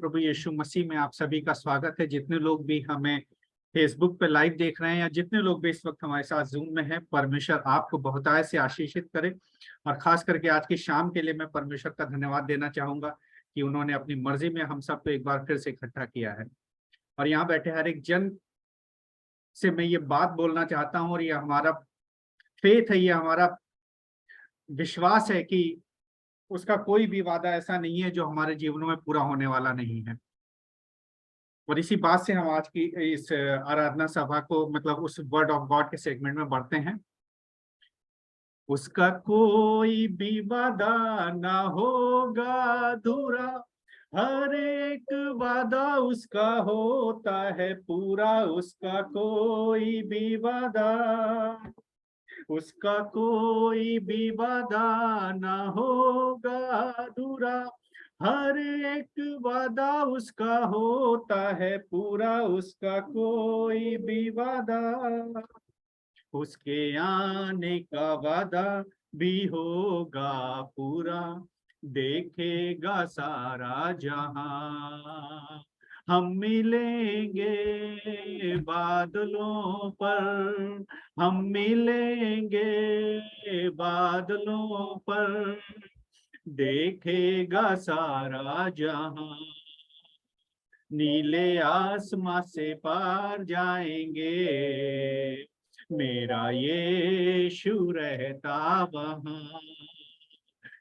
प्रभु यीशु मसीह में आप सभी का स्वागत है। जितने लोग भी हमें फेसबुक पे लाइव देख रहे हैं या जितने लोग भी इस वक्त हमारे साथ जूम में हैं, परमेश्वर आपको बहुतायत से आशीषित करे। और खास करके आज की शाम के लिए मैं परमेश्वर का धन्यवाद देना चाहूंगा कि उन्होंने अपनी मर्जी में हम सबको एक बार फिर से इकट्ठा किया है। और यहाँ बैठे हर एक जन से मैं ये बात बोलना चाहता हूँ, और ये हमारा फेथ है, ये हमारा विश्वास है कि उसका कोई भी वादा ऐसा नहीं है जो हमारे जीवनों में पूरा होने वाला नहीं है। और इसी बात से हम आज की इस आराधना सभा को मतलब उस वर्ड ऑफ गॉड के सेगमेंट में बढ़ते हैं। उसका कोई भी वादा ना होगा अधूरा, हर एक वादा उसका होता है पूरा। उसका कोई भी वादा, उसका कोई भी वादा ना होगा अधूरा, हर एक वादा उसका होता है पूरा। उसका कोई भी वादा, उसके आने का वादा भी होगा पूरा, देखेगा सारा जहां। हम मिलेंगे बादलों पर, हम मिलेंगे बादलों पर, देखेगा सारा जहां। नीले आसमां से पार जाएंगे, मेरा यीशु रहता वहां।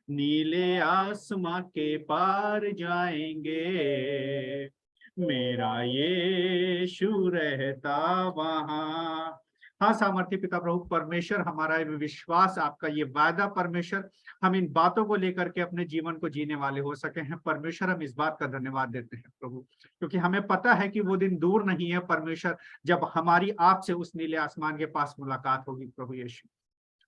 नीले आसमां के पार जाएंगे, मेरा यीशु रहता वहां। हाँ सामर्थ्य पिता प्रभु परमेश्वर, हमारा ये विश्वास, आपका ये वादा परमेश्वर, हम इन बातों को लेकर के अपने जीवन को जीने वाले हो सके हैं परमेश्वर। हम इस बात का धन्यवाद देते हैं प्रभु, क्योंकि हमें पता है कि वो दिन दूर नहीं है परमेश्वर जब हमारी आपसे उस नीले आसमान के पास मुलाकात होगी प्रभु यीशु।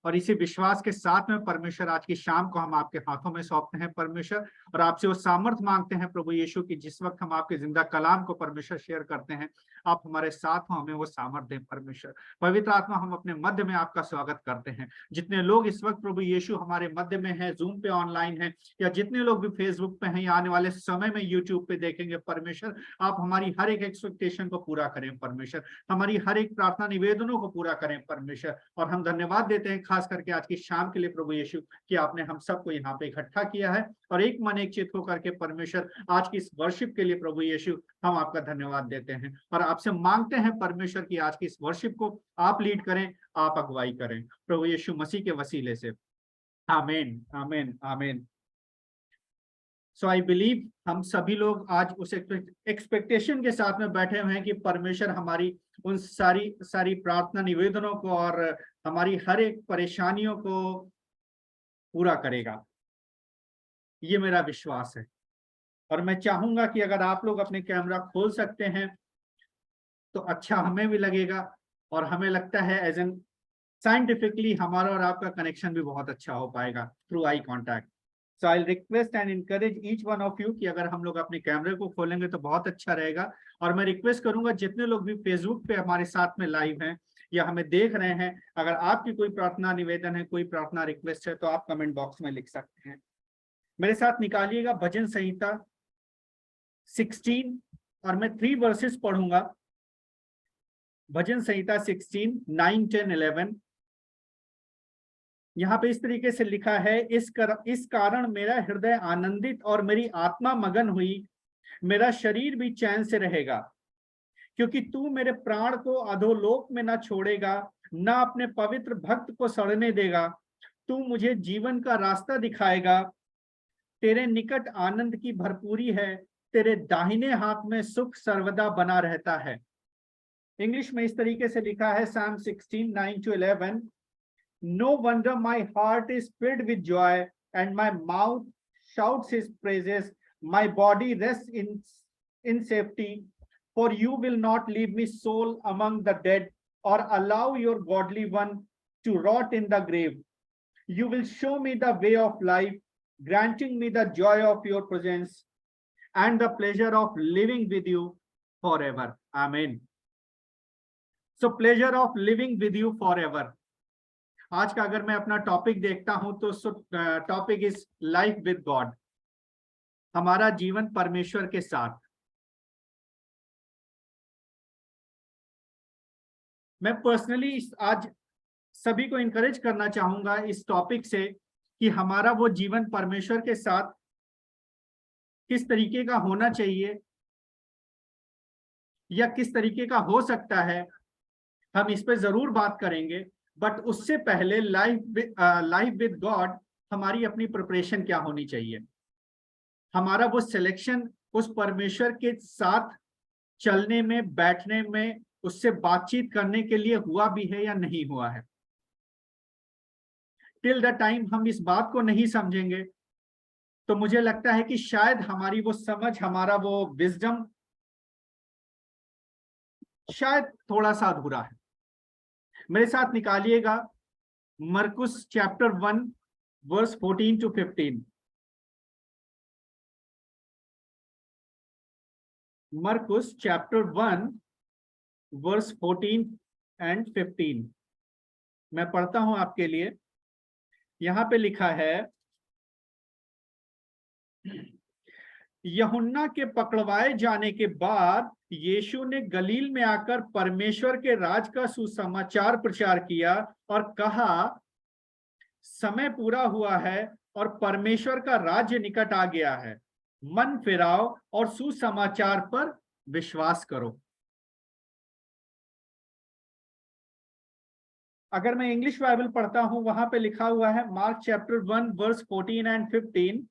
और इसी विश्वास के साथ में परमेश्वर आज की शाम को हम आपके हाथों में सौंपते हैं परमेश्वर, और आपसे वो सामर्थ मांगते हैं प्रभु यीशु की जिस वक्त हम आपके जिंदा कलाम को परमेश्वर शेयर करते हैं, आप हमारे साथ हो, हमें वो सामर्थ दें परमेश्वर। पवित्र आत्मा, हम अपने मध्य में आपका स्वागत करते हैं। जितने लोग इस वक्त प्रभु यीशु हमारे मध्य में हैं, जूम पे ऑनलाइन हैं, या जितने लोग भी फेसबुक पे हैं या आने वाले समय में यूट्यूब पे देखेंगे परमेश्वर, आप हमारी हर एक एक्सपेक्टेशन को पूरा करें परमेश्वर, हमारी हर एक प्रार्थना निवेदनों को पूरा करें परमेश्वर। और हम धन्यवाद देते हैं खास करके आज की शाम के लिए प्रभु यीशु कि आपने हम सबको यहाँ पे इकट्ठा किया है, और एक मन एक चित्त होकर के परमेश्वर आज की इस वर्शिप के लिए प्रभु यीशु हम आपका धन्यवाद देते हैं। और आपसे मांगते हैं परमेश्वर की आज की इस वर्शिप को आप लीड करें, आप अगुवाई करें प्रभु यीशु मसीह के वसीले से। आमीन आमीन आमीन। सो आई बिलीव हम सभी लोग आज उस एक्सपेक्टेशन के साथ में बैठे हुए हैं कि परमेश्वर हमारी उन सारी प्रार्थना निवेदनों को और हमारी हर एक परेशानियों को पूरा करेगा। ये मेरा विश्वास है। और मैं चाहूंगा कि अगर आप लोग अपने कैमरा खोल सकते हैं तो अच्छा हमें भी लगेगा, और हमें लगता है एज एन साइंटिफिकली हमारा और आपका कनेक्शन भी बहुत अच्छा हो पाएगा through eye contact. So I request and encourage each one of you कि अगर हम लोग अपने कैमरे को खोलेंगे तो बहुत अच्छा रहेगा। और मैं रिक्वेस्ट करूंगा जितने लोग भी फेसबुक पे हमारे साथ में लाइव हैं या हमें देख रहे हैं, अगर आपकी कोई प्रार्थना निवेदन है, कोई प्रार्थना रिक्वेस्ट है, तो आप कमेंट बॉक्स में लिख सकते हैं। मेरे साथ निकालिएगा भजन संहिता 16, और मैं 3 वर्सेस पढ़ूंगा। भजन संहिता 16, 9, 10, 11। यहाँ पे इस तरीके से लिखा है, इस कारण मेरा हृदय आनंदित और मेरी आत्मा मगन हुई, मेरा शरीर भी चैन से रहेगा, क्योंकि तू मेरे प्राण को अधोलोक में न छोड़ेगा, न अपने पवित्र भक्त को सड़ने देगा। तू मुझे जीवन का रास्ता दिखाएगा, तेरे निकट आनंद की भरपूरी है, तेरे दाहिने हाथ में सुख सर्वदा बना रहता है। इंग्लिश में इस तरीके से लिखा है, Psalm 16, 9 to 11। No wonder my heart is filled with joy and my mouth shouts his praises. My body rests in safety, for you will not leave me soul among the dead or allow your godly one to rot in the grave. You will show me the way of life, granting me the joy of your presence and the pleasure of living with you forever. Amen. So pleasure of living with you forever. आज का अगर मैं अपना topic देखता हूं तो topic is life with God. हमारा जीवन परमेश्वर के साथ। मैं पर्सनली आज सभी को इनकरेज करना चाहूंगा इस टॉपिक से कि हमारा वो जीवन परमेश्वर के साथ किस तरीके का होना चाहिए या किस तरीके का हो सकता है, हम इस पे जरूर बात करेंगे। बट उससे पहले लाइफ विद गॉड, हमारी अपनी प्रिपरेशन क्या होनी चाहिए, हमारा वो सिलेक्शन उस परमेश्वर के साथ चलने में, बैठने में, उससे बातचीत करने के लिए हुआ भी है या नहीं हुआ है। टिल द टाइम हम इस बात को नहीं समझेंगे तो मुझे लगता है कि शायद हमारी वो समझ, हमारा वो विजडम शायद थोड़ा सा अधूरा है। मेरे साथ निकालिएगा मरकुस चैप्टर 1 वर्स 14 to 15। मरकुस चैप्टर 1 वर्स 14 and 15। मैं पढ़ता हूं आपके लिए। यहां पे लिखा है, यूहन्ना के पकड़वाए जाने के बाद यीशु ने गलील में आकर परमेश्वर के राज का सुसमाचार प्रचार किया और कहा, समय पूरा हुआ है और परमेश्वर का राज्य निकट आ गया है। मन फिराओ और सुसमाचार पर विश्वास करो। अगर मैं इंग्लिश बाइबल पढ़ता हूं, वहां पे लिखा हुआ है mark chapter 1 verse 14 and 15।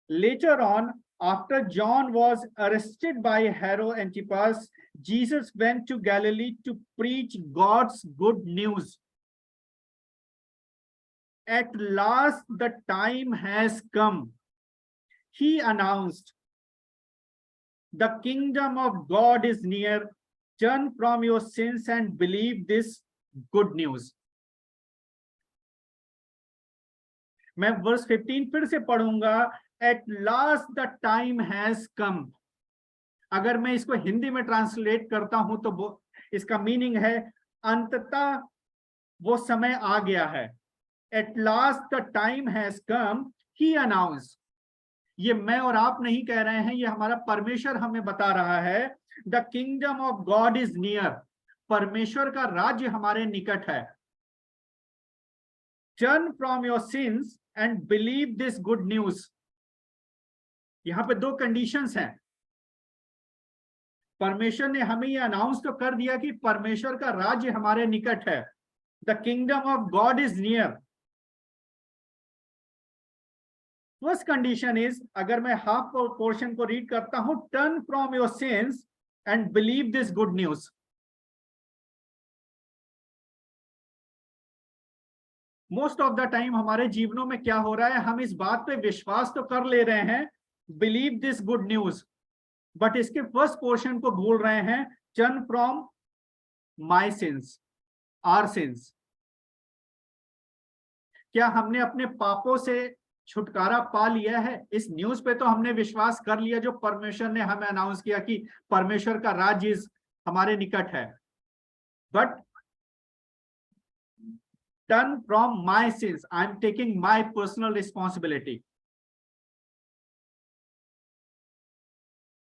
Later on, after John was arrested by Herod Antipas, Jesus went to Galilee to preach God's good news. At last the time has come, he announced, the kingdom of God is near. Turn from your sins and believe this good news. मैं verse 15 फिर से पढ़ूंगा। At last the time has come। अगर मैं इसको हिंदी में translate करता हूं तो वो इसका मीनिंग है, अंततः वो समय आ गया है। At last the time has come, he announced। ये मैं और आप नहीं कह रहे हैं, ये हमारा परमेश्वर हमें बता रहा है। The kingdom of God is near. परमेश्वर का राज्य हमारे निकट है। Turn from your sins and believe this good news. यहां पे दो कंडीशंस हैं। परमेश्वर ने हमें ये अनाउंस तो कर दिया कि परमेश्वर का राज्य हमारे निकट है। The kingdom of God is near. First condition is, अगर मैं हाफ पोर्शन को रीड करता हूं, turn from your sins and believe this good news. Most of the time हमारे जीवनों में क्या हो रहा है, हम इस बात पे विश्वास तो कर ले रहे हैं, believe this good news, but इसके फर्स्ट पोर्शन को भूल रहे हैं, turn from my sins, our sins. क्या हमने अपने पापों से छुटकारा पा लिया है? इस न्यूज पे तो हमने विश्वास कर लिया जो परमेश्वर ने हमें अनाउंस किया कि परमेश्वर का राज्य हमारे निकट है। But turn from my since, I am taking my personal responsibility.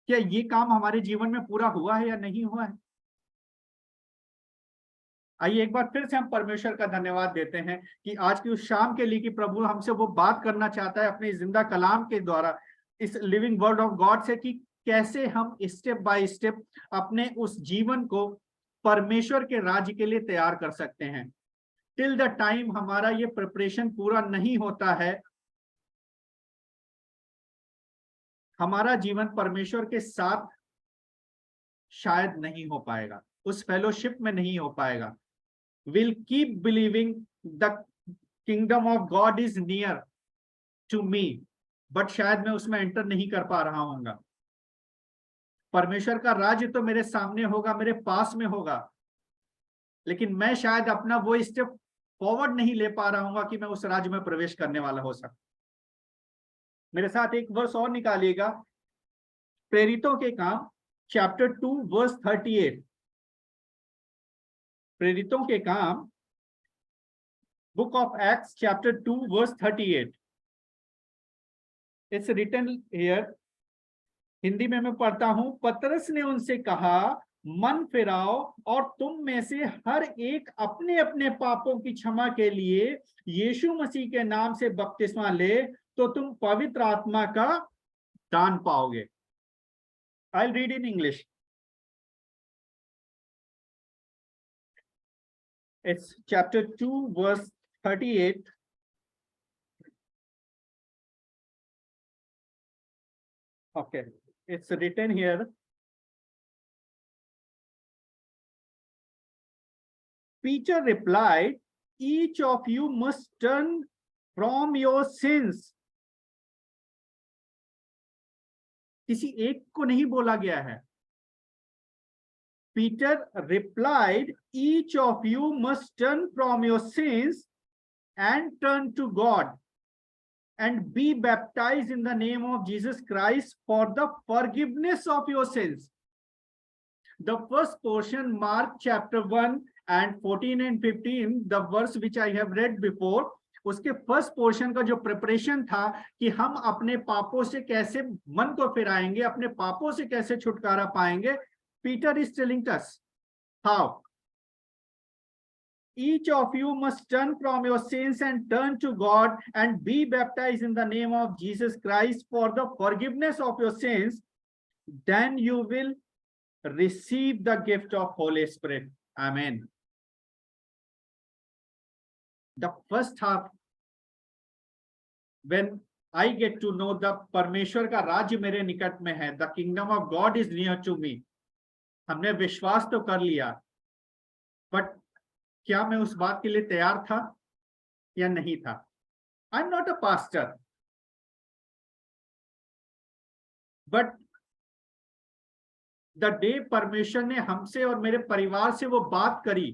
क्या ये काम हमारे जीवन में पूरा हुआ है या नहीं हुआ है? आइए एक बार फिर से हम परमेश्वर का धन्यवाद देते हैं कि आज की उस शाम के लिए कि प्रभु हमसे वो बात करना चाहता है अपने जिंदा कलाम के द्वारा, इस लिविंग वर्ड ऑफ गॉड से, कि कैसे हम स्टेप बाय स्टेप अपने उस जीवन को परमेश्वर के राज्य के लिए तैयार कर सकते हैं। टिल द टाइम हमारा ये प्रिपरेशन पूरा नहीं होता है, हमारा जीवन परमेश्वर के साथ शायद नहीं हो पाएगा, उस फेलोशिप में नहीं हो पाएगा। Will keep believing the kingdom of God is near to me, but शायद मैं उसमें एंटर नहीं कर पा रहा हूँगा। परमेश्वर का राज्य तो मेरे सामने होगा, मेरे पास में होगा, लेकिन मैं शायद अपना वो स्टेप फॉरवर्ड नहीं ले पा रहा हूँगा कि मैं उस राज्य में प्रवेश करने वाला हो सकता। मेरे साथ एक वर्स और निकालिएगा, प्रेरितों के काम चैप्टर 2 वर्स 38। प्रेरितों के काम book of acts chapter 2 verse 38। It's written here, Hindi में मैं पढ़ता हूं। पतरस ने उनसे कहा, मन फिराओ और तुम में से हर एक अपने अपने पापों की क्षमा के लिए यीशु मसीह के नाम से बपतिस्मा ले, तो तुम पवित्र आत्मा का दान पाओगे। I read in English. It's chapter 2 verse 38। Okay, it's written here. Peter replied, each of you must turn from your sins. किसी एक को नहीं बोला गया है। Peter replied, each of you must turn from your sins and turn to God and be baptized in the name of Jesus Christ for the forgiveness of your sins. The first portion, Mark chapter 1 and 14 and 15, the verse which I have read before, उसके first portion का जो preparation था कि हम अपने पापों से कैसे मन को फिराएंगे, अपने पापों से कैसे छुटकारा पाएंगे, Peter is telling us how each of you must turn from your sins and turn to God and be baptized in the name of Jesus Christ for the forgiveness of your sins, then you will receive the gift of Holy Spirit. Amen. The first half, when I get to know the परमेश्वर का राज्य मेरे निकट में है, the kingdom of God is near to me, हमने विश्वास तो कर लिया, बट क्या मैं उस बात के लिए तैयार था या नहीं था? I am not a pastor, but the day परमेश्वर ने हमसे और मेरे परिवार से वो बात करी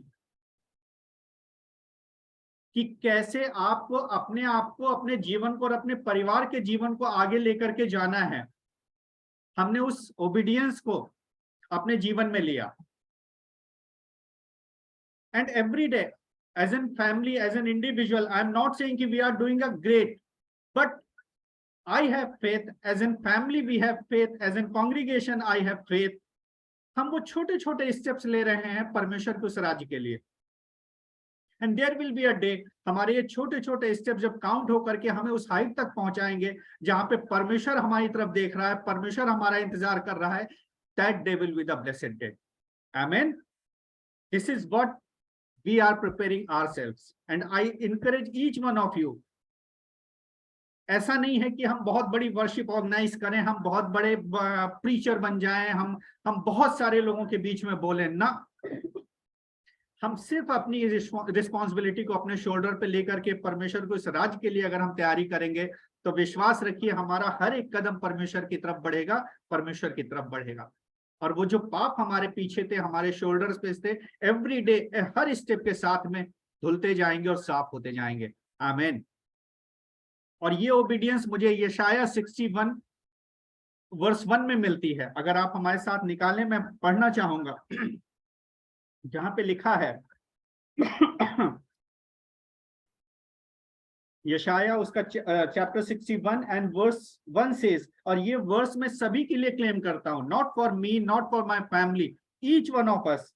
कि कैसे आपको अपने आप को, अपने जीवन को और अपने परिवार के जीवन को आगे लेकर के जाना है, हमने उस ओबीडियंस को अपने जीवन में लिया। And every day, as in family, as an individual, I'm not saying that we are doing a great, but I have faith. As in family, we have faith. As in congregation, I have faith. हम वो छोटे छोटे steps ले रहे हैं परमेश्वर के उस राज्य के लिए। And there will be a day, हमारे ये छोटे छोटे स्टेप जब काउंट होकर के हमें उस हाइट तक पहुंचाएंगे जहां पे परमेश्वर हमारी तरफ देख रहा है, परमेश्वर हमारा इंतजार कर रहा है। That day will be the blessed day. Amen. This is what we are preparing ourselves, and I encourage each one of you. ऐसा नहीं है कि हम बहुत बड़ी वर्शिप ऑर्गेनाइज करें, हम बहुत बड़े प्रीचर बन जाएं, हम बहुत सारे लोगों के बीच में बोलें ना। हम सिर्फ अपनी रिस्पॉन्सिबिलिटी को अपने शोल्डर पे लेकर के परमेश्वर को इस राज्य के लिए अगर हम तैयारी करेंगे, तो विश्वास रखिए हमारा हर एक कदम परमेश्वर की तरफ बढ़ेगा, परमेश्वर की तरफ बढ़ेगा। और वो जो पाप हमारे पीछे थे, हमारे शोल्डर्स पे थे, एवरी डे हर स्टेप के साथ में धुलते जाएंगे और साफ होते जाएंगे। आमीन। और ये ओबीडियंस मुझे यशाया 61 वर्स 1 में मिलती है। अगर आप हमारे साथ निकालें, मैं पढ़ना चाहूंगा जहां पे लिखा है यशाया उसका चैप्टर 61 एंड वर्स 1 सेज, और ये वर्स मैं सभी के लिए क्लेम करता हूं, not for me, not for my family, each one of us.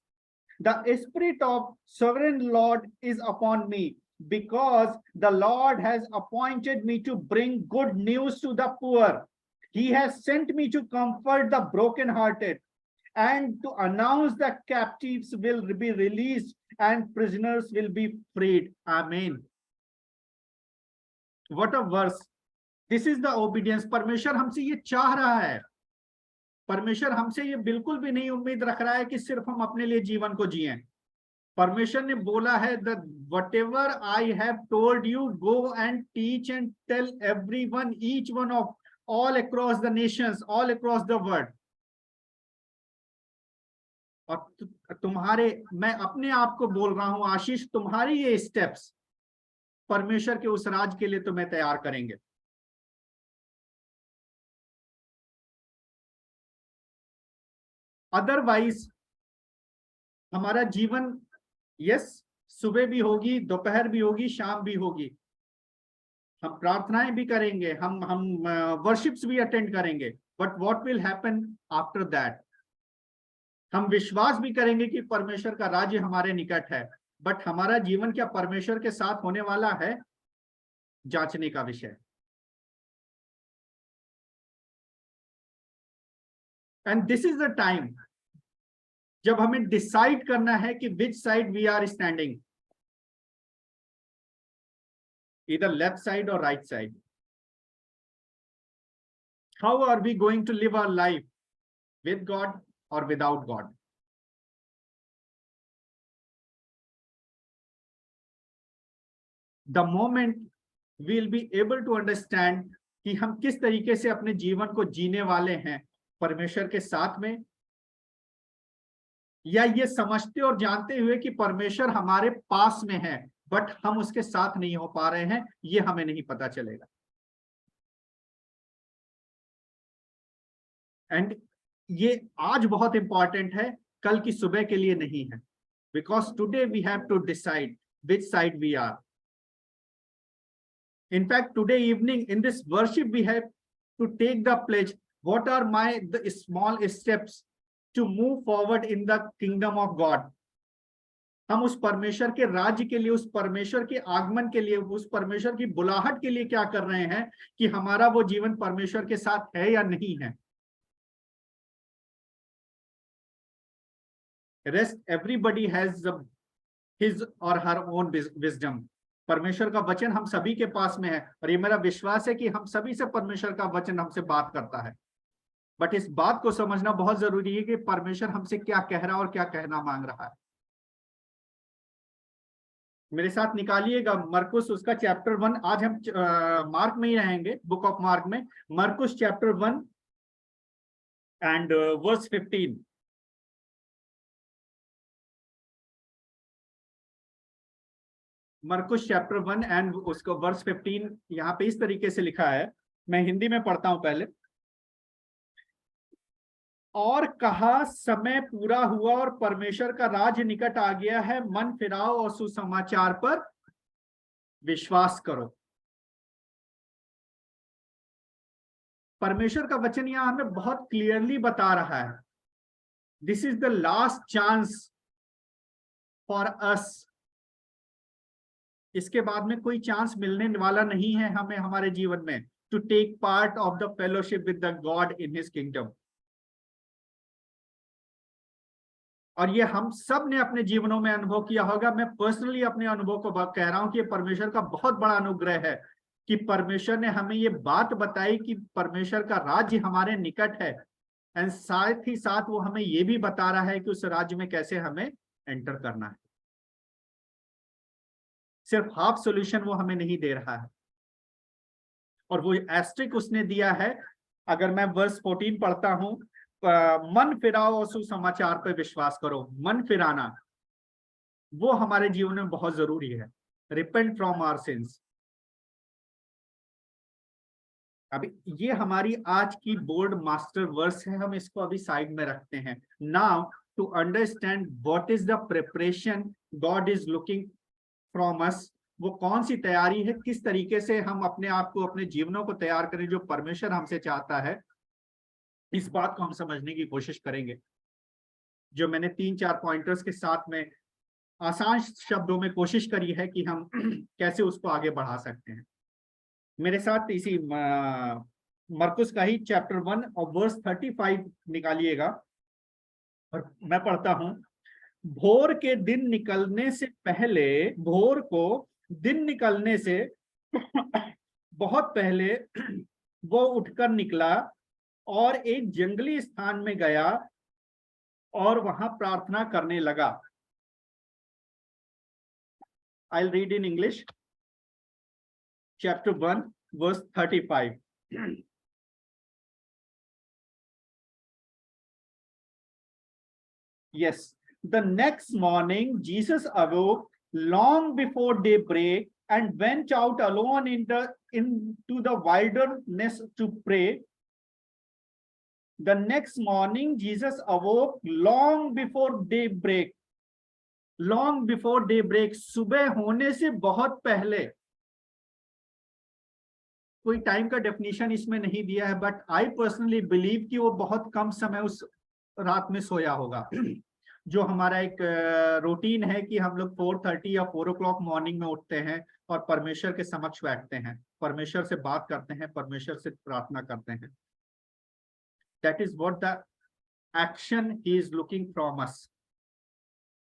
The spirit of sovereign Lord is upon me, because the Lord has appointed me to bring good news to the poor. He has sent me to comfort the brokenhearted and to announce that captives will be released and prisoners will be freed. Amen. What a verse. This is the obedience. परमेश्वर हमसे ये चाह रहा है। परमेश्वर हमसे ये बिल्कुल भी नहीं उम्मीद रख रहा है कि सिर्फ हम अपने लिए जीवन को जिएं। परमेश्वर ने बोला है, the whatever I have told you, go and teach and tell everyone, each one of all across the nations, all across the world. और तुम्हारे, मैं अपने आप को बोल रहा हूं आशीष, तुम्हारी ये स्टेप्स परमेश्वर के उस राज के लिए तुम्हें तैयार करेंगे। अदरवाइज हमारा जीवन, यस, सुबह भी होगी, दोपहर भी होगी, शाम भी होगी, हम प्रार्थनाएं भी करेंगे, हम वर्शिप्स भी अटेंड करेंगे, but what will happen after that? हम विश्वास भी करेंगे कि परमेश्वर का राज्य हमारे निकट है, बट हमारा जीवन क्या परमेश्वर के साथ होने वाला है, जांचने का विषय। And this is the time जब हमें डिसाइड करना है कि which side we are standing, इधर लेफ्ट साइड और right side. How are we going to live our life, with God और without God? The moment we will be able to understand कि हम किस तरीके से अपने जीवन को जीने वाले हैं, परमेश्वर के साथ में, या ये समझते और जानते हुए कि परमेश्वर हमारे पास में है बट हम उसके साथ नहीं हो पा रहे हैं, ये हमें नहीं पता चलेगा। एंड ये आज बहुत इंपॉर्टेंट है, कल की सुबह के लिए नहीं है, because today we have to decide which side we are. In fact, today evening in this worship, we have to take the pledge. What are the small steps to move forward in the kingdom of God? हम उस परमेश्वर के राज्य के लिए, उस परमेश्वर के आगमन के लिए, उस परमेश्वर की बुलाहट के लिए क्या कर रहे हैं कि हमारा वो जीवन परमेश्वर के साथ है या नहीं है। Rest everybody has his or her own wisdom. परमेश्वर का वचन हम सभी के पास में है और ये मेरा विश्वास है कि हम सभी से परमेश्वर का वचन हमसे बात करता है, बट इस बात को समझना बहुत जरूरी है कि परमेश्वर हमसे क्या कह रहा है और क्या कहना मांग रहा है। मेरे साथ निकालिएगा मरकुस उसका चैप्टर 1। आज हम मार्क में ही रहेंगे, बुक ऑफ मार्क में, मरकुस चैप्टर 1 एंड वर्स 15। मरकुस चैप्टर 1 एंड उसको वर्स 15 यहाँ पे इस तरीके से लिखा है, मैं हिंदी में पढ़ता हूं पहले। और कहा, समय पूरा हुआ और परमेश्वर का राज्य निकट आ गया है, मन फिराओ और सुसमाचार पर विश्वास करो। परमेश्वर का वचन यहां हमें बहुत क्लियरली बता रहा है, this is the last chance for us. इसके बाद में कोई चांस मिलने वाला नहीं है हमें हमारे जीवन में, to take part of the fellowship with the god in his kingdom. और ये हम सब ने अपने जीवनों में अनुभव किया होगा। मैं पर्सनली अपने अनुभव को कह रहा हूं कि परमेश्वर का बहुत बड़ा अनुग्रह है कि परमेश्वर ने हमें ये बात बताई कि परमेश्वर का राज्य हमारे निकट है, एंड साथ ही साथ वो हमें ये भी बता रहा है कि उस राज्य में कैसे हमें एंटर करना है। सिर्फ हाफ सॉल्यूशन वो हमें नहीं दे रहा है, और वो एस्ट्रिक उसने दिया है। अगर मैं वर्स 14 पढ़ता हूं, मन फिराओ और सुसमाचार पर विश्वास करो। मन फिराना वो हमारे जीवन में बहुत जरूरी है। Repent from our sins. अभी ये हमारी आज की बोर्ड मास्टर वर्स है, हम इसको अभी साइड में रखते हैं। Now to understand what is the preparation god is looking from us, वो कौन सी तैयारी है, किस तरीके से हम अपने आप को, अपने जीवनों को तैयार करें जो परमेश्वर हमसे चाहता है, इस बात को हम समझने की कोशिश करेंगे। जो मैंने 3-4 पॉइंटर्स के साथ में आसान शब्दों में कोशिश करी है कि हम कैसे उसको आगे बढ़ा सकते हैं। मेरे साथ इसी मरकुस का ही चैप्टर 1 और वर्स 35 निकालिएगा और मैं पढ़ता हूं। भोर के दिन निकलने से पहले, भोर को दिन निकलने से बहुत पहले वो उठकर निकला और एक जंगली स्थान में गया और वहां प्रार्थना करने लगा। I'll read in English. Chapter 1, verse 35. Yes. The next morning, Jesus awoke long before daybreak and went out alone into the wilderness to pray. The next morning, Jesus awoke long before daybreak. Long before daybreak, सुबह होने से बहुत पहले कोई time का definition इसमें नहीं दिया है, बट आई पर्सनली बिलीव कि वो बहुत कम समय उस रात में सोया होगा। जो हमारा एक रूटीन है कि हम लोग 4:30 या 4 o'clock मॉर्निंग में उठते हैं और परमेश्वर के समक्ष बैठते हैं, परमेश्वर से बात करते हैं, परमेश्वर से प्रार्थना करते हैं। That is what the action he is looking from us.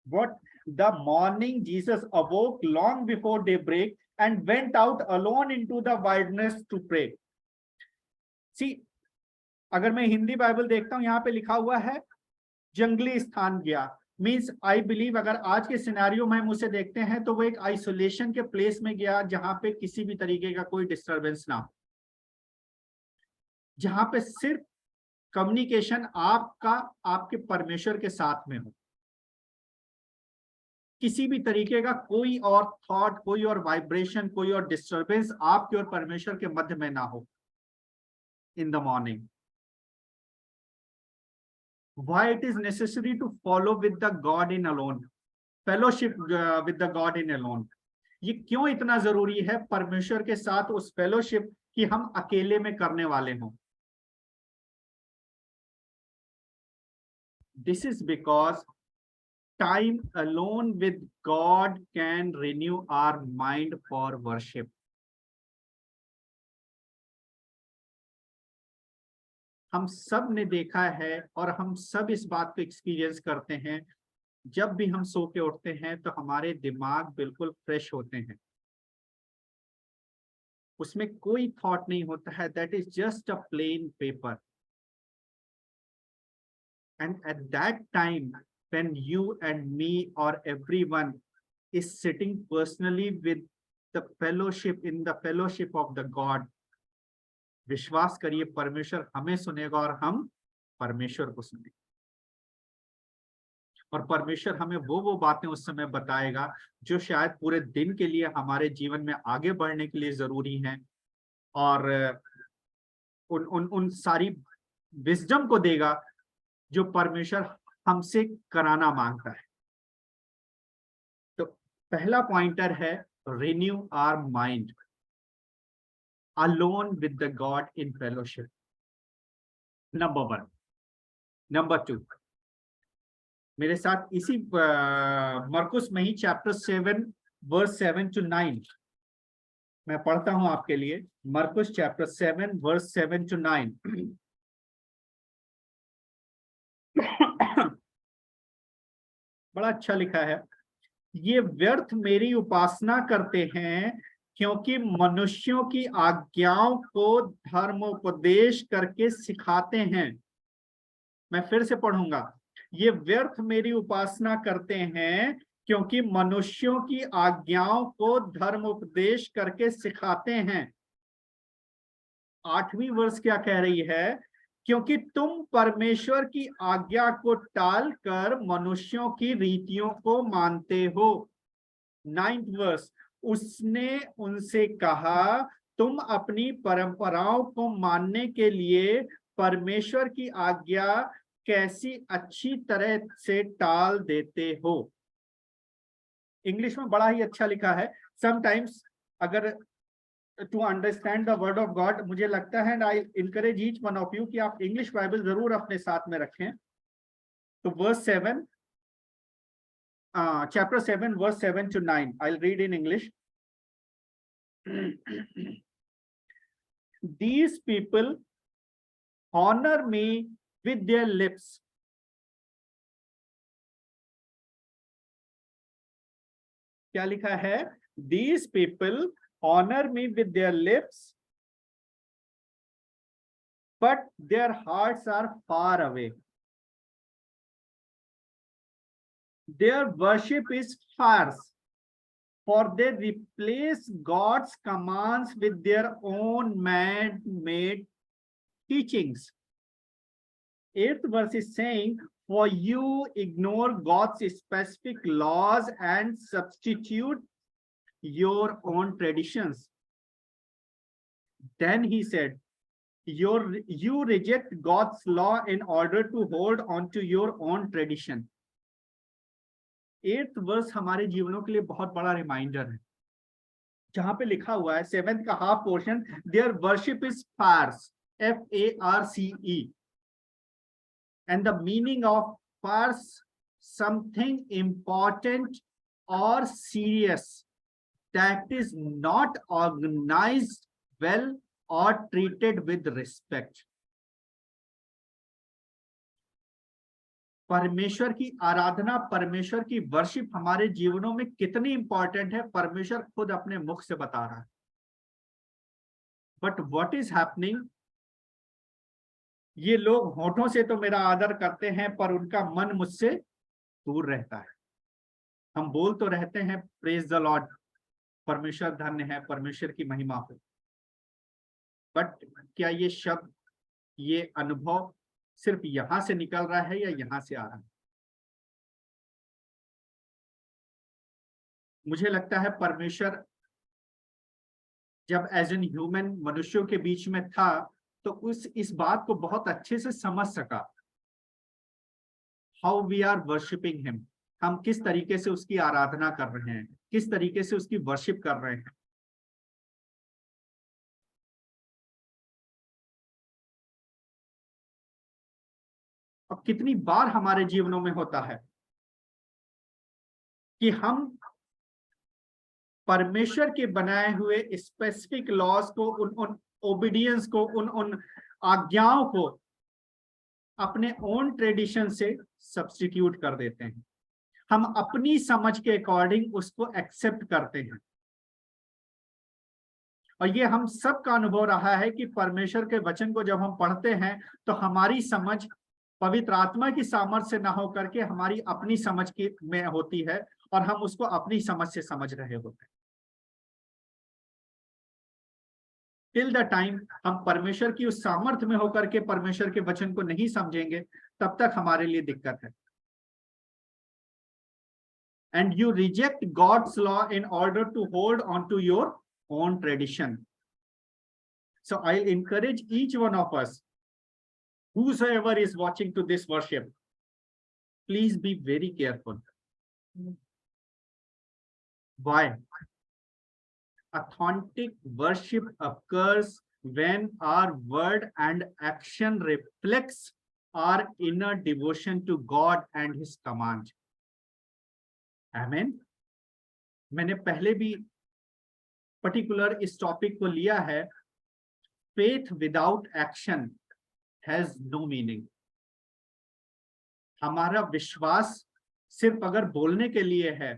What the morning Jesus awoke long before daybreak and went out alone into the wilderness to pray. See, अगर मैं हिंदी बाइबल देखता हूं, यहाँ पे लिखा हुआ है जंगली स्थान गया। मीन्स आई बिलीव अगर आज के सिनेरियो में हम उसे देखते हैं तो वो एक आइसोलेशन के प्लेस में गया, जहां पे किसी भी तरीके का कोई डिस्टरबेंस ना हो, जहां पे सिर्फ कम्युनिकेशन आपका आपके परमेश्वर के साथ में हो, किसी भी तरीके का कोई और थॉट, कोई और वाइब्रेशन, कोई और डिस्टरबेंस आपके और परमेश्वर के मध्य में ना हो in the morning. Why it is necessary to follow with the God in alone, fellowship with the God in alone? ये क्यों इतना जरूरी है परमेश्वर के साथ उस फेलोशिप कि हम अकेले में करने वाले हों? This is because time alone with God can renew our mind for worship. हम सब ने देखा है और हम सब इस बात को एक्सपीरियंस करते हैं, जब भी हम सो के उठते हैं तो हमारे दिमाग बिल्कुल फ्रेश होते हैं, उसमें कोई थॉट नहीं होता है, that is just a plain paper. And at that time when you and me or everyone is sitting personally with the fellowship in the fellowship of the God, विश्वास करिए परमेश्वर हमें सुनेगा और हम परमेश्वर को सुनेंगे, और परमेश्वर हमें वो बातें उस समय बताएगा जो शायद पूरे दिन के लिए हमारे जीवन में आगे बढ़ने के लिए जरूरी हैं, और उन सारी विजडम को देगा जो परमेश्वर हमसे कराना मांगता है। तो पहला पॉइंटर है renew our mind alone with the god in fellowship, number 1। Number 2, मेरे साथ इसी मरकुस में ही चैप्टर 7 वर्स 7 to 9 मैं पढ़ता हूं आपके लिए। मरकुस चैप्टर 7 वर्स 7 to 9 बड़ा अच्छा लिखा है। ये व्यर्थ मेरी उपासना करते हैं, क्योंकि मनुष्यों की आज्ञाओं को धर्मोपदेश करके सिखाते हैं। मैं फिर से पढ़ूंगा। ये व्यर्थ मेरी उपासना करते हैं, क्योंकि मनुष्यों की आज्ञाओं को धर्मोपदेश करके सिखाते हैं। 8वीं वर्ष क्या कह रही है? क्योंकि तुम परमेश्वर की आज्ञा को टालकर मनुष्यों की रीतियों को मानते हो। 9th वर्ष, उसने उनसे कहा, तुम अपनी परंपराओं को मानने के लिए परमेश्वर की आज्ञा कैसी अच्छी तरह से टाल देते हो। इंग्लिश में बड़ा ही अच्छा लिखा है। समटाइम्स अगर to understand the word of God, मुझे लगता है, I encourage each one of you कि आप इंग्लिश बाइबल जरूर अपने साथ में रखें। तो verse 7 chapter 7 verse 7 to 9, I'll read in English. These people honor me with their lips. क्या लिखा है? These people honor me with their lips, but their hearts are far away. Their worship is farce, for they replace God's commands with their own man-made teachings. 8th verse is saying, for you ignore God's specific laws and substitute your own traditions. Then he said, you reject God's law in order to hold on to your own tradition. 8th verse हमारे जीवनों के लिए बहुत बड़ा reminder है। जहां पे लिखा हुआ है 7th का half portion, their worship is farce, FARCE, and the meaning of farce, something important or serious that is not organized well or treated with respect. परमेश्वर की आराधना, परमेश्वर की वर्शिप हमारे जीवनों में कितनी इंपॉर्टेंट है, परमेश्वर खुद अपने मुख से बता रहा है। बट व्हाट इज हैपनिंग, ये लोग होठों से तो मेरा आदर करते हैं पर उनका मन मुझसे दूर रहता है। हम बोल तो रहते हैं प्रेज द लॉर्ड, परमेश्वर धन्य है, परमेश्वर की महिमा हो, बट क्या ये शब्द, ये अनुभव सिर्फ यहां से निकल रहा है या यहां से आ रहा है? मुझे लगता है परमेश्वर जब एज एन ह्यूमन मनुष्यों के बीच में था तो इस बात को बहुत अच्छे से समझ सका, how we are worshipping him, हम किस तरीके से उसकी आराधना कर रहे हैं, किस तरीके से उसकी वर्शिप कर रहे हैं। अब कितनी बार हमारे जीवनों में होता है कि हम परमेश्वर के बनाए हुए स्पेसिफिक लॉज को, उन ओबीडियंस को, उन आज्ञाओं को अपने ओन ट्रेडिशन से सब्स्टिट्यूट कर देते हैं, हम अपनी समझ के अकॉर्डिंग उसको एक्सेप्ट करते हैं। और ये हम सब का अनुभव रहा है कि परमेश्वर के वचन को जब हम पढ़ते हैं तो हमारी समझ पवित्र आत्मा की सामर्थ्य से ना होकर के हमारी अपनी समझ की में होती है और हम उसको अपनी समझ से समझ रहे होते हैं। टिल द टाइम हम परमेश्वर की उस सामर्थ्य में होकर के परमेश्वर के वचन को नहीं समझेंगे, तब तक हमारे लिए दिक्कत है। And you reject God's law in order to hold on to your own tradition. So I'll encourage each one of us, whosoever is watching to this worship, please be very careful. Why? Authentic worship occurs when our word and action reflects our inner devotion to God and His command. Amen. मैंने पहले भी particular इस topic को लिया है, faith without action has no meaning. हमारा विश्वास सिर्फ अगर बोलने के लिए है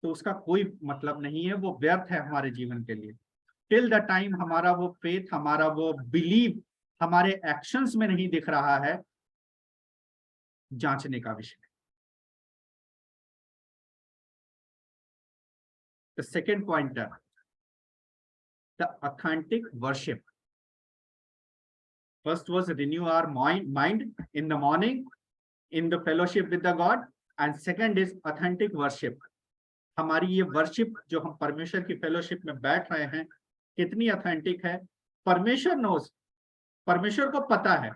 तो उसका कोई मतलब नहीं है, वो व्यर्थ है हमारे जीवन के लिए। टिल द टाइम हमारा वो फेथ, हमारा वो बिलीव हमारे एक्शंस में नहीं दिख रहा है, जांचने का विषय। The second pointer, the authentic worship. First was renew our mind in the morning, in the fellowship with the God, and second is authentic worship. हमारी ये वर्शिप जो हम परमेश्वर की फेलोशिप में बैठ रहे हैं कितनी ऑथेंटिक है, परमेश्वर नोज, परमेश्वर को पता है,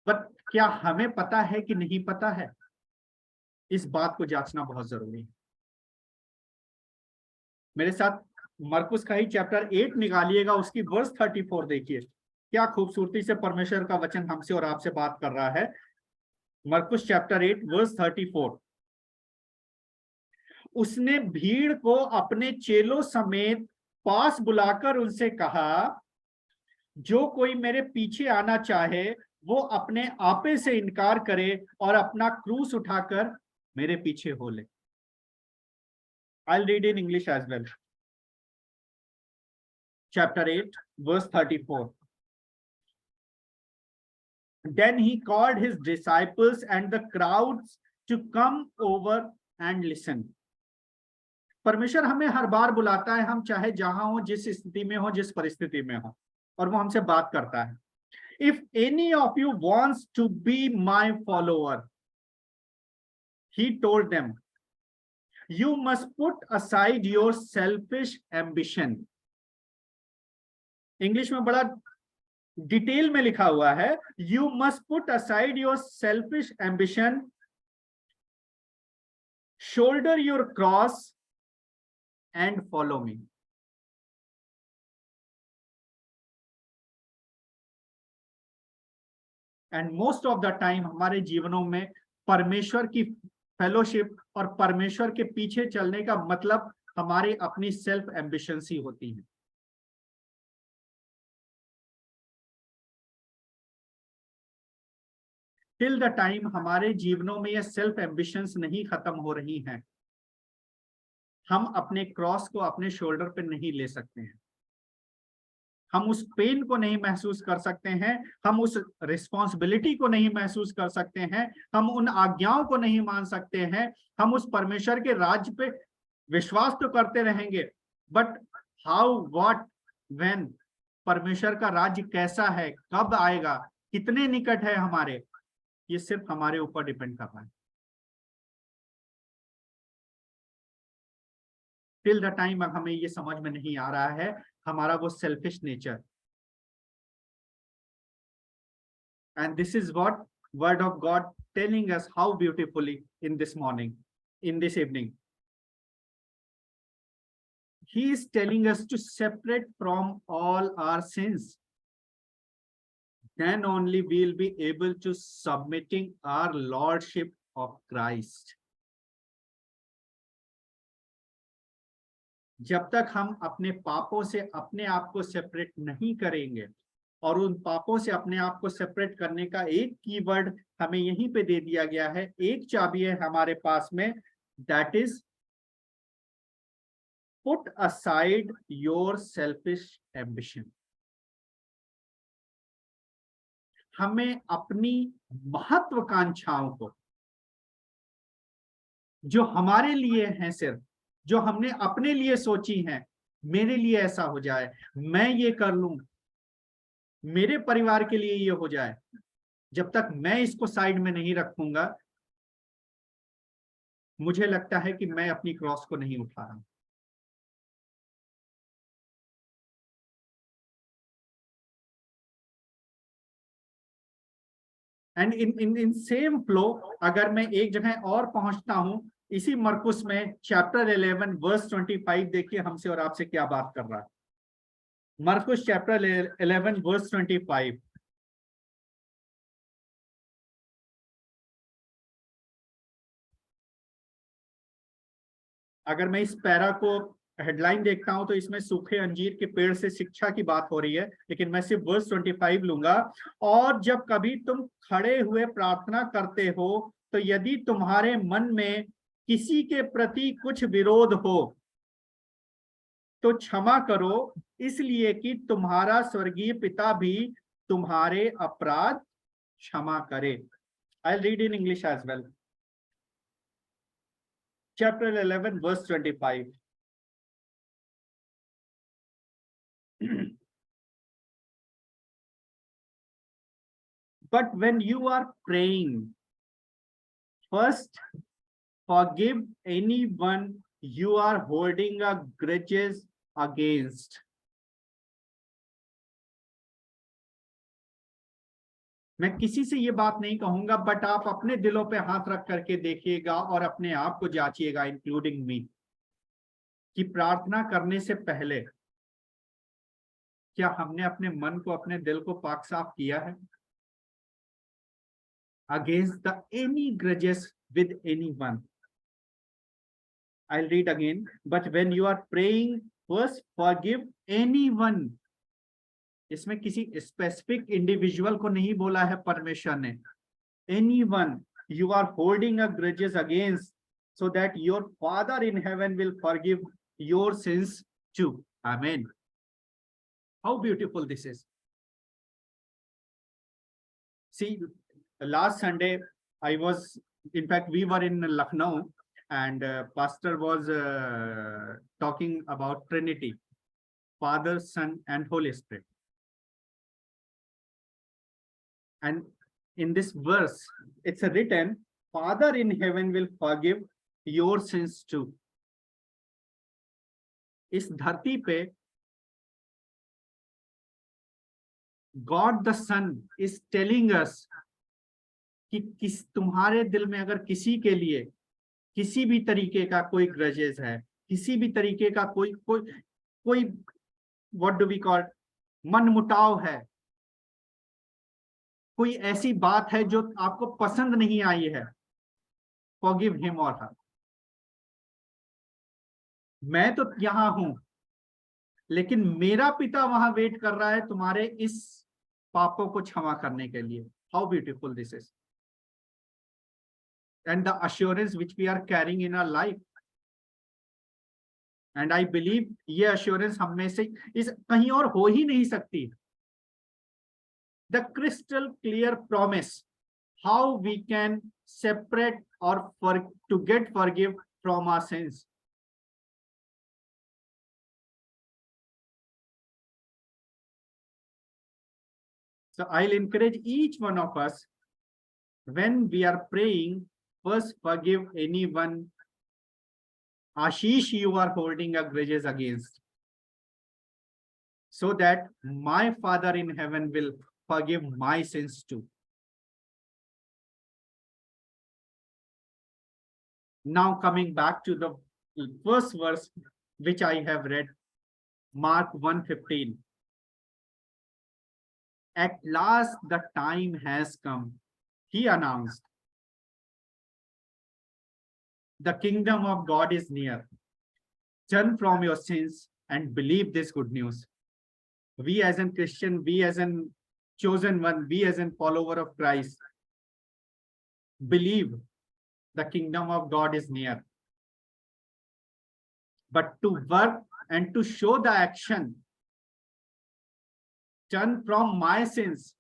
बट क्या हमें पता है कि नहीं पता है, इस बात को जांचना बहुत जरूरी है। मेरे साथ मरकुस का ही चैप्टर 8 निकालिएगा, उसकी वर्स 34 देखिए, क्या खूबसूरती से परमेश्वर का वचन हमसे और आपसे बात कर रहा है। मरकुस चैप्टर 8 वर्स 34, उसने भीड़ को अपने चेलों समेत पास बुलाकर उनसे कहा, जो कोई मेरे पीछे आना चाहे वो अपने आपे से इनकार करे और अपना क्रूस उठाकर मेरे पीछे हो ले। I'll read in English as well. Chapter 8, verse 34. Then he called his disciples and the crowds to come over and listen. परमेश्वर हमें हर बार बुलाता है, हम चाहे जहां हो, जिस स्थिति में हो, जिस परिस्थिति में हो, और वो हमसे बात करता है। If any of you wants to be my follower, he told them, you must put aside your selfish ambition. English में बड़ा डिटेल में लिखा हुआ है, you must put aside your selfish ambition, shoulder your cross and follow me. And most of the time हमारे जीवनों में परमेश्वर की फेलोशिप और परमेश्वर के पीछे चलने का मतलब हमारी अपनी सेल्फ एम्बिशंस ही होती है। टिल द टाइम हमारे जीवनों में ये सेल्फ एम्बिशंस नहीं खत्म हो रही हैं, हम अपने क्रॉस को अपने शोल्डर पे नहीं ले सकते हैं, हम उस पेन को नहीं महसूस कर सकते हैं, हम उस रिस्पॉन्सिबिलिटी को नहीं महसूस कर सकते हैं, हम उन आज्ञाओं को नहीं मान सकते हैं। हम उस परमेश्वर के राज्य पे विश्वास तो करते रहेंगे, बट हाउ, व्हाट, व्हेन, परमेश्वर का राज्य कैसा है, कब आएगा, कितने निकट है हमारे, ये सिर्फ हमारे ऊपर डिपेंड कर रहा है। टिल द टाइम हमें ये समझ में नहीं आ रहा है हमारा वो selfish nature. And this is what word of God telling us how beautifully in this morning, in this evening. He is telling us to separate from all our sins. Then only we'll be able to submitting our lordship of Christ. जब तक हम अपने पापों से अपने आप को separate नहीं करेंगे, और उन पापों से अपने आप को सेपरेट करने का एक कीवर्ड हमें यहीं पे दे दिया गया है, एक चाबी है हमारे पास में, that is put aside your selfish ambition. हमें अपनी महत्वाकांक्षाओं को, जो हमारे लिए हैं, सिर्फ जो हमने अपने लिए सोची हैं, मेरे लिए ऐसा हो जाए, मैं ये कर लूं, मेरे परिवार के लिए ये हो जाए, जब तक मैं इसको साइड में नहीं रखूंगा, मुझे लगता है कि मैं अपनी क्रॉस को नहीं उठा रहा हूं। एंड इन सेम फ्लो अगर मैं एक जगह और पहुंचता हूं, इसी मरकुस में चैप्टर 11 वर्स 25, देखिए हमसे और आपसे क्या बात कर रहा है। मरकुस चैप्टर 11 वर्स 25। अगर मैं इस पैरा को हेडलाइन देखता हूं तो इसमें सूखे अंजीर के पेड़ से शिक्षा की बात हो रही है, लेकिन मैं सिर्फ वर्स 25 लूंगा। और जब कभी तुम खड़े हुए प्रार्थना करते हो, तो यदि तुम्हारे मन में किसी के प्रति कुछ विरोध हो तो क्षमा करो, इसलिए कि तुम्हारा स्वर्गीय पिता भी तुम्हारे अपराध क्षमा करे। I read in English as well. Chapter 11 verse 25. But when you are praying, first forgive anyone you are holding a grudges against. मैं किसी से ये बात नहीं कहूंगा, बट आप अपने दिलों पे हाथ रख करके देखिएगा और अपने आप को जांचिएगा, इंक्लूडिंग मी, कि प्रार्थना करने से पहले क्या हमने अपने मन को, अपने दिल को पाक साफ किया है against the any grudges with anyone. I'll read again. But when you are praying, first forgive anyone. इसमें किसी स्पेसिफिक इंडिविजुअल को नहीं बोला है परमेश्वर ने। Anyone you are holding a grudges against, so that your Father in heaven will forgive your sins too. Amen. How beautiful this is. See, last Sunday I was, in fact we were in Lucknow, and pastor was talking about Trinity, Father, Son and Holy Spirit. And in this verse it's written, Father in heaven will forgive your sins too. इस धरती पे God the Son is telling us कि तुम्हारे दिल में अगर किसी के लिए किसी भी तरीके का कोई ग्रजेस है, किसी भी तरीके का कोई व्हाट डू वी कॉल, मन मुटाव है, कोई ऐसी बात है जो आपको पसंद नहीं आई है, फॉरगिव हिम और हर। मैं तो यहां हूं, लेकिन मेरा पिता वहां वेट कर रहा है तुम्हारे इस पापों को क्षमा करने के लिए। How beautiful this is, and the assurance which we are carrying in our life. And I believe ये अश्योरेंस हम में से इस कहीं और हो ही नहीं सकती। The crystal clear promise how we can separate or to get forgive from our sins. So I'll encourage each one of us, when we are praying, first forgive anyone, Ashish, you are holding a grudges against, so that my Father in heaven will forgive my sins too. Now coming back to the first verse which I have read, Mark 1:15. At last the time has come, he announced. The kingdom of God is near. Turn from your sins and believe this good news. We as a Christian, we as a chosen one, we as a follower of Christ, believe the kingdom of God is near. But to work and to show the action, turn from my sins,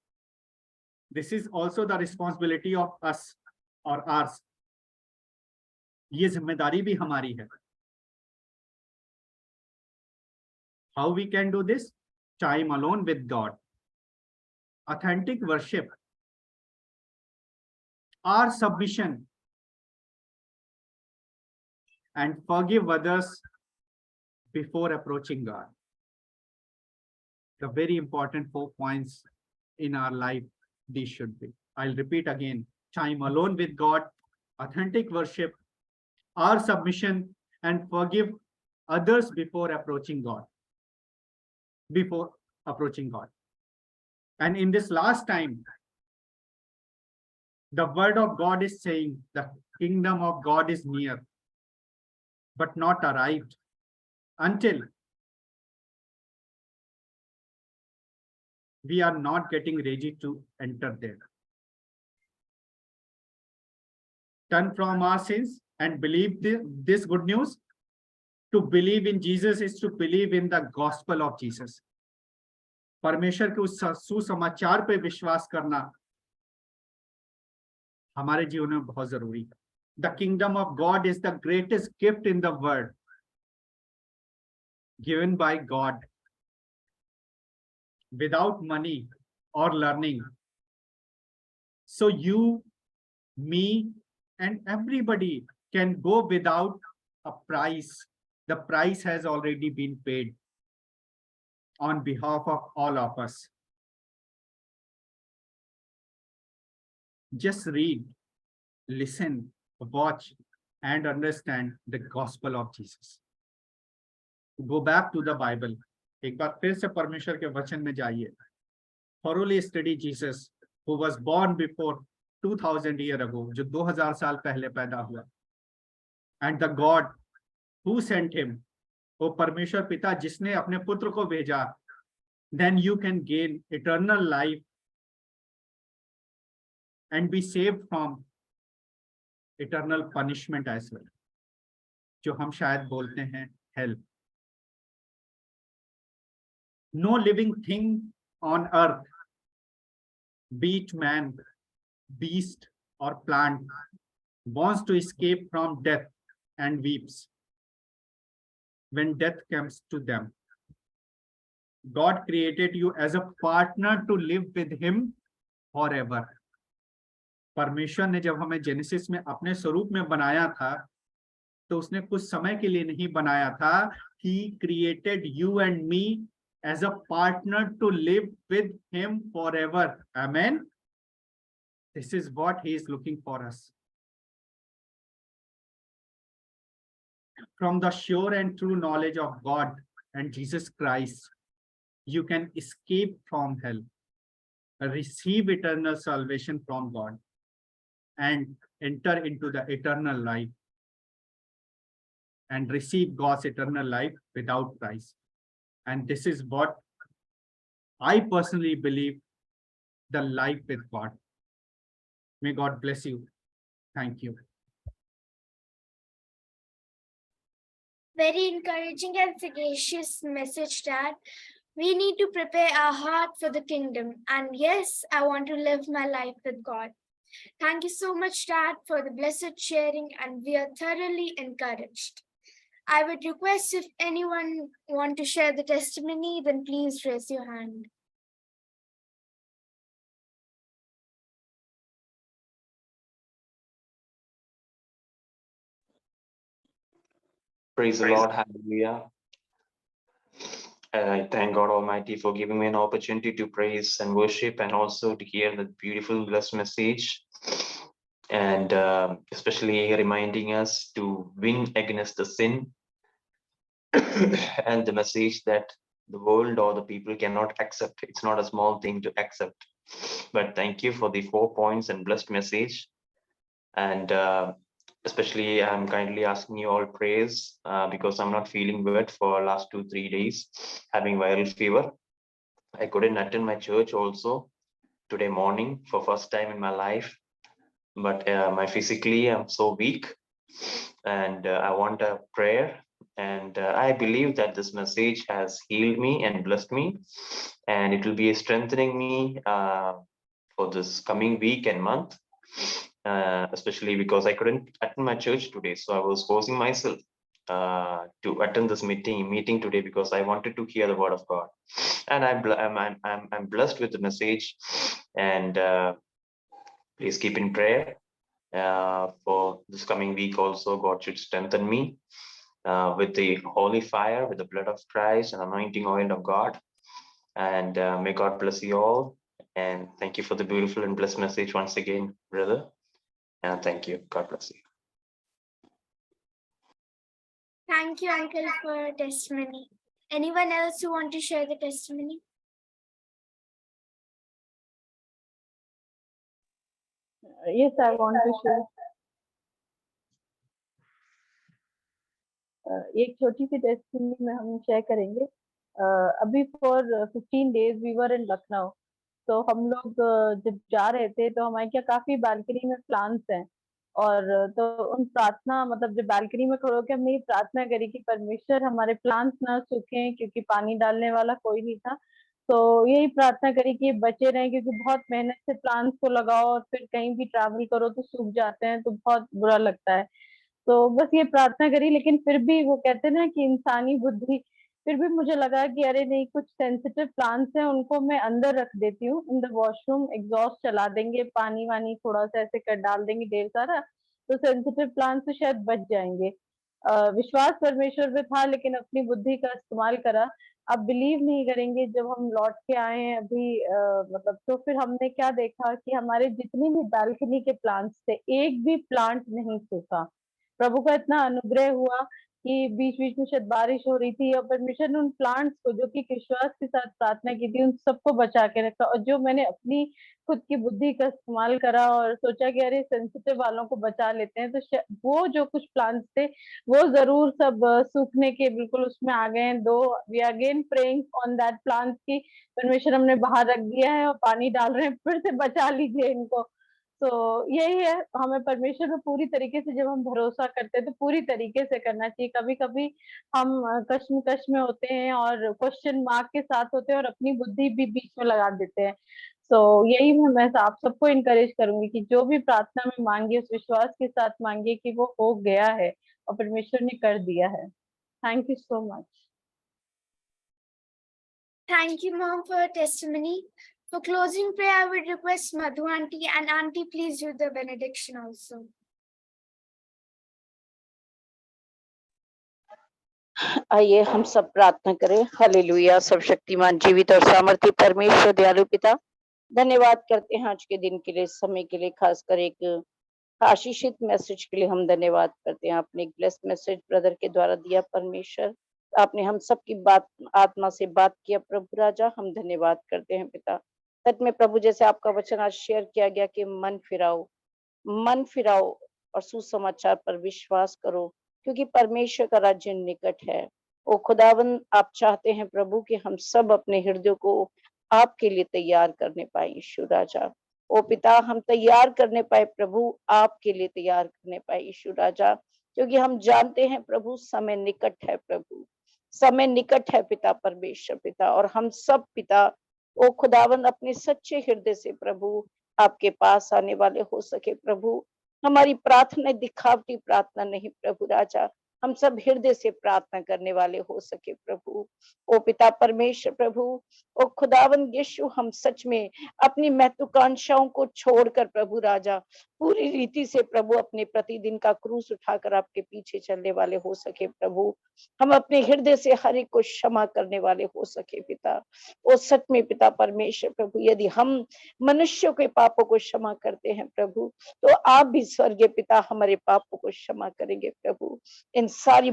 this is also the responsibility of us or ours. ये जिम्मेदारी भी हमारी है. How we can do this? Time alone with God, authentic worship, our submission, and forgive others before approaching God. The very important 4 points in our life, these should be. I'll repeat again: time alone with God, authentic worship, our submission, and forgive others before approaching God. And in this last time, the word of God is saying the kingdom of God is near, but not arrived until we are not getting ready to enter there. Turn from our sins and believe this good news. To believe in Jesus is to believe in the gospel of Jesus. परमेश्वर के उस सुसमाचार पे विश्वास करना हमारे जीवन में बहुत जरूरी है. The kingdom of God is the greatest gift in the world, given by God, without money or learning. So you, me, and everybody can go without a price. The price has already been paid on behalf of all of us. Just read, listen, watch, and understand the gospel of Jesus. Go back to the Bible. एक बार फिर से परमेश्वर के वचन में जाइए. Thoroughly study Jesus, who was born before 2000 years ago, जो 2000 साल पहले पैदा हुआ. And the God who sent him, वो परमेश्वर पिता जिसने अपने पुत्र को भेजा. Then you can gain eternal life and be saved from eternal punishment as well, जो हम शायद बोलते हैं hell. No living thing on earth, be it man, beast, or plant, wants to escape from death and weeps when death comes to them. God created you as a partner to live with him forever. परमेश्वर ने जब हमें genesis में अपने स्वरूप में बनाया था, तो उसने कुछ समय के लिए नहीं बनाया था. He created you and me as a partner to live with him forever. Amen. This is what he is looking for us. From the sure and true knowledge of God and Jesus Christ, you can escape from hell. receive eternal salvation from God and enter into the eternal life and receive God's eternal life without price. And this is what I personally believe, the life with God. May God bless you. Thank you. Very encouraging and sagacious message, Dad. We need to prepare our heart for the kingdom. And yes, I want to live my life with God. Thank you so much, Dad, for the blessed sharing, and we are thoroughly encouraged. I would request if anyone want to share the testimony, then please raise your hand. Praise the Lord, hallelujah. I thank God Almighty for giving me an opportunity to praise and worship and also to hear the beautiful blessed message. And especially reminding us to win against the sin and the message that the world or the people cannot accept. It's not a small thing to accept. But thank you for the 4 points and blessed message. And especially I'm kindly asking you all prayers because I'm not feeling good for last 2-3 days, having viral fever. I couldn't attend my church also today morning for first time in my life, but my physically I'm so weak, and I want a prayer, and I believe that this message has healed me and blessed me, and it will be strengthening me for this coming week and month. Especially because I couldn't attend my church today, so I was forcing myself to attend this meeting today because I wanted to hear the word of God, and I'm blessed with the message, and please keep in prayer for this coming week. Also, God should strengthen me with the holy fire, with the blood of Christ and anointing oil of God, and may God bless you all. And thank you for the beautiful and blessed message once again, brother. And thank you. God bless you. Thank you, Uncle, for testimony. Anyone else who want to share the testimony? Yes, I want to share. एक छोटी सी testimony में हम share करेंगे. अभी for 15 days we were इन लखनऊ. तो हम लोग जब जा रहे थे तो हमारे क्या काफी बालकनी में प्लांट्स हैं, और तो उन प्रार्थना मतलब जब बालकनी में खड़े होकर हमने ये प्रार्थना करी कि परमेश्वर हमारे प्लांट्स ना सूखें, क्योंकि पानी डालने वाला कोई नहीं था. तो यही प्रार्थना करी कि ये बचे रहें, क्योंकि बहुत मेहनत से प्लांट्स को लगाओ और फिर कहीं भी ट्रैवल करो तो सूख जाते हैं, तो बहुत बुरा लगता है. तो बस ये प्रार्थना करी, लेकिन फिर भी वो कहते हैं ना कि इंसानी बुद्धि, फिर भी मुझे लगा कि अरे नहीं, कुछ सेंसिटिव प्लांट्स हैं, उनको मैं अंदर रख देती हूँ इन द वॉशरूम. एग्जॉस्ट चला देंगे, पानी वानी थोड़ा सा ऐसे कर डाल देंगे ढेर सारा, तो सेंसिटिव प्लांट्स तो शायद बच जाएंगे. विश्वास परमेश्वर पे था, लेकिन अपनी बुद्धि का इस्तेमाल करा. आप बिलीव नहीं करेंगे, जब हम लौट के आए हैं अभी मतलब, तो फिर हमने क्या देखा कि हमारे जितनी भी बालकनी के प्लांट्स थे, एक भी प्लांट नहीं सूखा. प्रभु का इतना अनुग्रह हुआ कि बीच-बीच में शायद बारिश हो रही थी और परमेश्वर ने उन प्लांट्स को, जो कि विश्वास के साथ प्रार्थना की थी, उन सबको बचा के रखा. और जो मैंने अपनी खुद की बुद्धि का इस्तेमाल करा और सोचा कि अरे सेंसिटिव वालों को बचा लेते हैं, तो वो जो कुछ प्लांट्स थे वो जरूर सब सूखने के बिल्कुल उसमें आ गए हैं. Though we are again praying on that plants की परमेश्वर हमने बाहर रख दिया है और पानी डाल रहे हैं, फिर से बचा लीजिए इनको. तो यही है, हमें परमेश्वर पे पूरी तरीके से जब हम भरोसा करते हैं तो पूरी तरीके से करना चाहिए. कभी-कभी हम कश्मकश में होते हैं और क्वेश्चन मार्क के साथ होते हैं और अपनी बुद्धि भी बीच में लगा देते हैं. तो यही मैं आप सबको इनकरेज करूंगी कि जो भी प्रार्थना में मांगिए उस विश्वास के साथ मांगिए कि वो हो गया है और परमेश्वर ने कर दिया है. Thank you so much. Thank you, Mom, for your testimony. For closing prayer, I would request Madhu Auntie, and Auntie, please do the benediction also. आइए हम सब प्रार्थना करें. हालेलुया. सर्वशक्तिमान जीवित और सामर्थी परमेश्वर दयालु पिता, धन्यवाद करते हैं आज के दिन के लिए, समय के लिए, खासकर एक आशीषित मैसेज के लिए हम धन्यवाद करते हैं. आपने एक ब्लेस्ड मैसेज ब्रदर के द्वारा दिया परमेश्वर, आपने हम सबकी बात आत्मा से बात किया प्रभु राजा, हम धन्यवाद करते हैं पिता. सच में प्रभु, जैसे आपका वचन आज शेयर किया गया कि मन फिराओ और सुसमाचार पर विश्वास करो, क्योंकि परमेश्वर का राज्य निकट है। ओ खुदावन, आप चाहते हैं प्रभु कि हम सब अपने हृदय को आपके लिए तैयार करने पाए यीशु राजा। ओ पिता, हम तैयार करने पाए प्रभु, आपके लिए तैयार करने पाए यीशु राजा, क्योंकि हम जानते हैं प्रभु समय निकट है प्रभु, समय निकट है पिता परमेश्वर पिता। और हम सब पिता ओ खुदावन अपने सच्चे हृदय से प्रभु आपके पास आने वाले हो सके प्रभु। हमारी प्रार्थना दिखावटी प्रार्थना नहीं प्रभु राजा, हम सब हृदय से प्रार्थना करने वाले हो सके प्रभु। ओ पिता परमेश्वर प्रभु, ओ खुदावन यीशु, हम सच में अपनी महत्वाकांक्षाओं को छोड़कर प्रभु राजा पूरी रीति से प्रभु अपने प्रतिदिन का क्रूस उठाकर आपके पीछे चलने वाले हो सके प्रभु। हम अपने हृदय से हर एक को क्षमा करने वाले हो सके पिता। ओ सच में पिता परमेश्वर प्रभु, यदि हम मनुष्यों के पापों को क्षमा करते हैं प्रभु, तो आप भी स्वर्गीय पिता हमारे पापों को क्षमा करेंगे प्रभु। इन सारी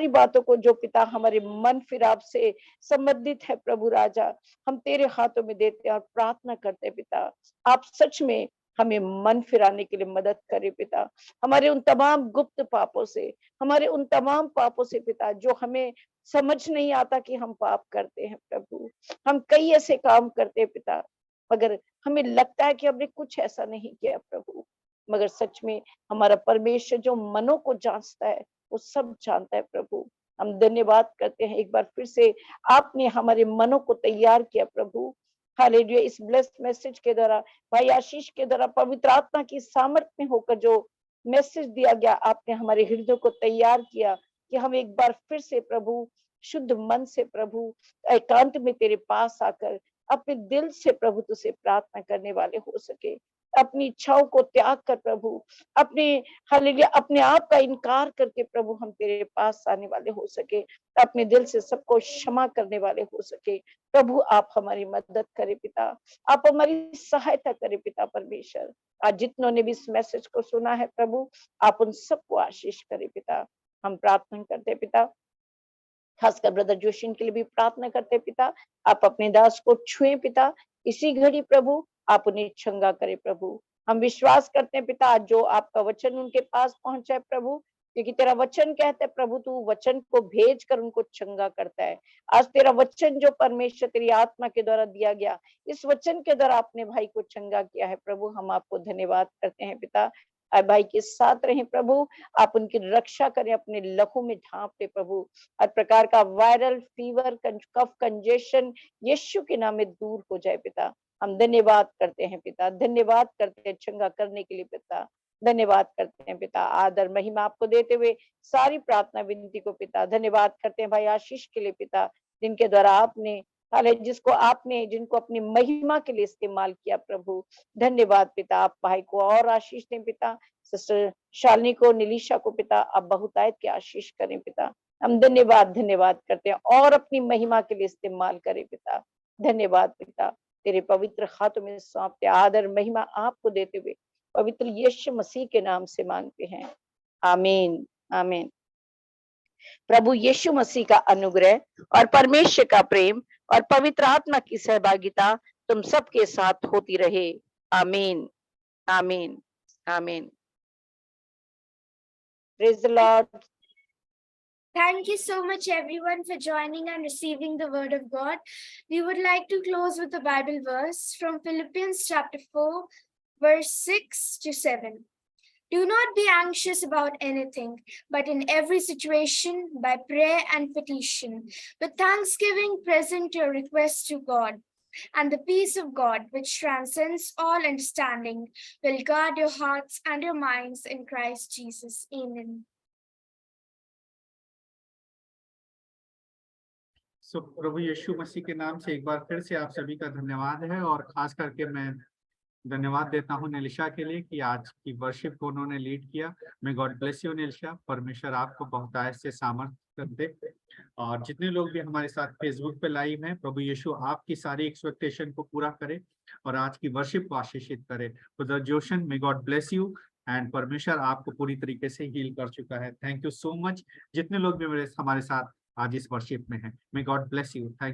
बातों को जो पिता हमारे मन फिराव से संबंधित है प्रभु राजा, हम तेरे हाथों में देते हैं और प्रार्थना करते हैं पिता, आप सच में हमें मन फिराने के लिए मदद करें पिता। हमारे उन तमाम गुप्त पापों से, हमारे उन तमाम पापों से पिता जो हमें समझ नहीं आता कि हम पाप करते हैं प्रभु। हम कई ऐसे काम करते हैं पिता, मगर हमें लगता है कि हमने कुछ ऐसा नहीं किया प्रभु, मगर सच में हमारा परमेश्वर जो मनों को जांचता है वो सब जानता है प्रभु। हम धन्यवाद करते हैं एक बार फिर से, आपने हमारे मनों को तैयार किया प्रभु। हालेलुया। इस ब्लेस्ड मैसेज के द्वारा, भाई आशीष के द्वारा, पवित्र आत्मा की सामर्थ में होकर जो मैसेज दिया गया, आपने हमारे हृदय को तैयार किया कि हम एक बार फिर से प्रभु शुद्ध मन से प्रभु एकांत में तेरे पास आकर अपने दिल से प्रभु तुझसे प्रार्थना करने वाले हो सके। अपनी इच्छाओं को त्याग कर प्रभु, अपने हालेलुया अपने आप का इनकार करके प्रभु हम तेरे पास आने वाले हो सके, अपने दिल से सबको क्षमा करने वाले हो सके प्रभु। आप हमारी मदद करें पिता, आप हमारी सहायता करें पिता परमेश्वर। आज जितनों ने भी इस मैसेज को सुना है प्रभु, आप उन सबको आशीष करें पिता। हम प्रार्थना करते पिता, खासकर ब्रदर जोशिन के लिए भी प्रार्थना करते पिता, आप अपने दास को छुए पिता, इसी घड़ी प्रभु आप उन्हें चंगा करें प्रभु। हम विश्वास करते हैं पिता, आज जो आपका वचन उनके पास पहुंचा है प्रभु, क्योंकि तेरा वचन कहता है प्रभु तू वचन को भेज कर उनको चंगा करता है। आज तेरा वचन जो परमेश्वर तेरी आत्मा के द्वारा दिया गया, इस वचन के द्वारा आपने भाई को चंगा किया है प्रभु। हम आपको धन्यवाद करते हैं पिता। भाई के साथ रहें प्रभु, आप उनकी रक्षा करें, अपने लहू में ढांप ले प्रभु। हर प्रकार का वायरल फीवर, कफ, कंजेशन यीशु के नाम में दूर हो जाए पिता। हम धन्यवाद करते हैं पिता, धन्यवाद करते हैं चंगा करने के लिए पिता, धन्यवाद करते हैं पिता। आदर महिमा आपको देते हुए सारी प्रार्थना विनती को पिता धन्यवाद करते हैं भाई आशीष के लिए पिता, जिनके द्वारा आपने जिनको अपनी महिमा के लिए इस्तेमाल किया प्रभु। धन्यवाद पिता, आप भाई को और आशीष दें पिता, सिस्टर शालिनी को, निलिशा को पिता आप बहुतायत की आशीष करें पिता। हम धन्यवाद करते हैं और अपनी महिमा के लिए इस्तेमाल करें पिता। धन्यवाद पिता, तेरे पवित्र हाथों में सौंपते, आदर महिमा आपको देते हुए पवित्र यीशु मसीह के नाम से मांगते हैं, आमीन आमीन। प्रभु यीशु मसीह का अनुग्रह और परमेश्वर का प्रेम और पवित्र आत्मा की सहभागिता तुम सबके साथ होती रहे, आमीन आमीन आमीन। Praise the Lord. Thank you so much everyone for joining and receiving the word of God. We would like to close with a Bible verse from Philippians chapter 4, verse 6 to 7. Do not be anxious about anything, but in every situation, by prayer and petition, with thanksgiving, present your requests to God. And the peace of God, which transcends all understanding, will guard your hearts and your minds in Christ Jesus. Amen. प्रभु यीशु मसीह के नाम से एक बार फिर से आप सभी का धन्यवाद है, और खास करके मैं धन्यवाद देता हूं निलिशा के लिए कि आज की वर्शिप को उन्होंने लीड किया। मैं गॉड ब्लेस यू निलिशा, परमेश्वर आपको बहुतायत से सामर्थ्य दे। और जितने लोग भी हमारे साथ फेसबुक पे लाइव हैं, प्रभु यीशु आपकी सारी एक्सपेक्टेशन को पूरा करे और आज की वर्शिप को आशीषित करे। Brother जोशन, may God bless you, and परमेश्वर आपको पूरी तरीके से हील कर चुका है। थैंक यू सो मच जितने लोग भी हमारे साथ आज इस वर्शिप में हैं। May God bless you. Thank